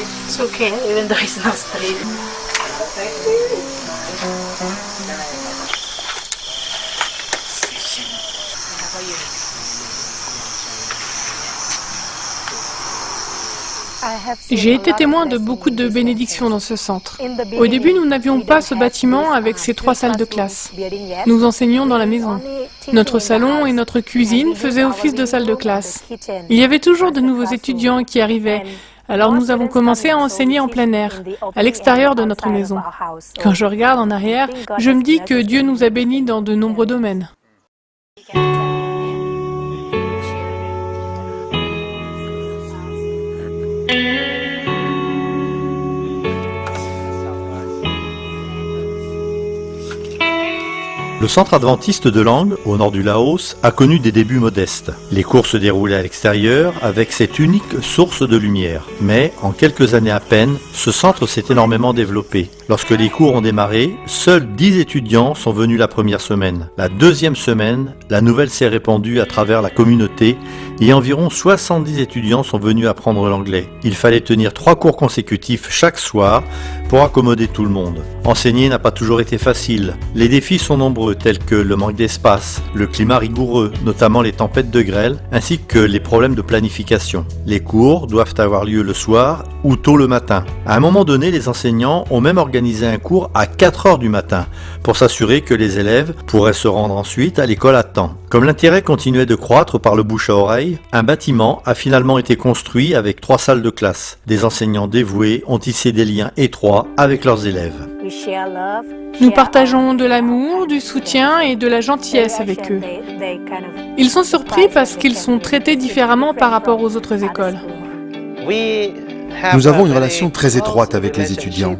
It's okay, even though it's not straight. J'ai été témoin de beaucoup de bénédictions dans ce centre. Au début, nous n'avions pas ce bâtiment avec ses 3 salles de classe. Nous enseignions dans la maison. Notre salon et notre cuisine faisaient office de salle de classe. Il y avait toujours de nouveaux étudiants qui arrivaient. Alors nous avons commencé à enseigner en plein air, à l'extérieur de notre maison. Quand je regarde en arrière, je me dis que Dieu nous a bénis dans de nombreux domaines. Le centre adventiste de Lang, au nord du Laos, a connu des débuts modestes. Les cours se déroulaient à l'extérieur avec cette unique source de lumière. Mais, en quelques années à peine, ce centre s'est énormément développé. Lorsque les cours ont démarré, seuls 10 étudiants sont venus la première semaine. La deuxième semaine, la nouvelle s'est répandue à travers la communauté et environ 70 étudiants sont venus apprendre l'anglais. Il fallait tenir 3 cours consécutifs chaque soir pour accommoder tout le monde. Enseigner n'a pas toujours été facile. Les défis sont nombreux, tels que le manque d'espace, le climat rigoureux, notamment les tempêtes de grêle, ainsi que les problèmes de planification. Les cours doivent avoir lieu le soir ou tôt le matin. À un moment donné, les enseignants ont même organisé un cours à 4 heures du matin pour s'assurer que les élèves pourraient se rendre ensuite à l'école à temps. Comme l'intérêt continuait de croître par le bouche à oreille, un bâtiment a finalement été construit avec 3 salles de classe. Des enseignants dévoués ont tissé des liens étroits avec leurs élèves. Nous partageons de l'amour, du soutien et de la gentillesse avec eux. Ils sont surpris parce qu'ils sont traités différemment par rapport aux autres écoles. Nous avons une relation très étroite avec les étudiants.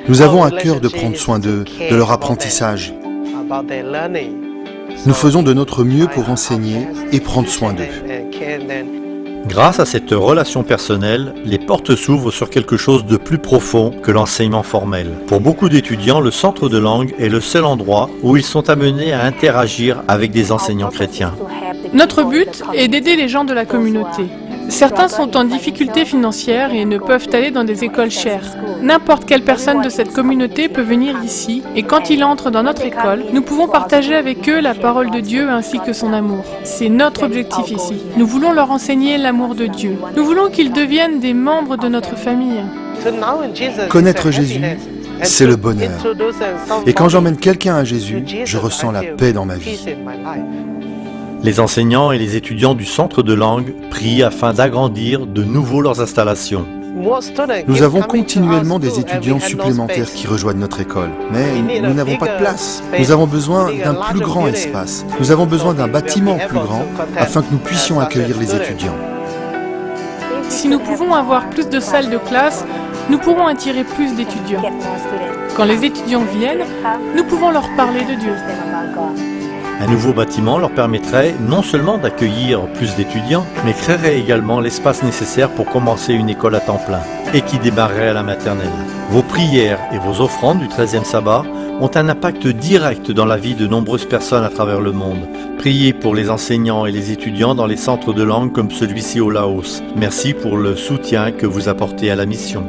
Nous avons à cœur de prendre soin d'eux, de leur apprentissage. Nous faisons de notre mieux pour enseigner et prendre soin d'eux. Grâce à cette relation personnelle, les portes s'ouvrent sur quelque chose de plus profond que l'enseignement formel. Pour beaucoup d'étudiants, le centre de langue est le seul endroit où ils sont amenés à interagir avec des enseignants chrétiens. Notre but est d'aider les gens de la communauté. Certains sont en difficulté financière et ne peuvent aller dans des écoles chères. N'importe quelle personne de cette communauté peut venir ici et quand il entre dans notre école, nous pouvons partager avec eux la parole de Dieu ainsi que son amour. C'est notre objectif ici. Nous voulons leur enseigner l'amour de Dieu. Nous voulons qu'ils deviennent des membres de notre famille. Connaître Jésus, c'est le bonheur. Et quand j'emmène quelqu'un à Jésus, je ressens la paix dans ma vie. Les enseignants et les étudiants du centre de langue prient afin d'agrandir de nouveau leurs installations. Nous avons continuellement des étudiants supplémentaires qui rejoignent notre école, mais nous n'avons pas de place. Nous avons besoin d'un plus grand espace. Nous avons besoin d'un bâtiment plus grand afin que nous puissions accueillir les étudiants. Si nous pouvons avoir plus de salles de classe, nous pourrons attirer plus d'étudiants. Quand les étudiants viennent, nous pouvons leur parler de Dieu. Un nouveau bâtiment leur permettrait non seulement d'accueillir plus d'étudiants, mais créerait également l'espace nécessaire pour commencer une école à temps plein et qui démarrerait à la maternelle. Vos prières et vos offrandes du 13e sabbat ont un impact direct dans la vie de nombreuses personnes à travers le monde. Priez pour les enseignants et les étudiants dans les centres de langue comme celui-ci au Laos. Merci pour le soutien que vous apportez à la mission.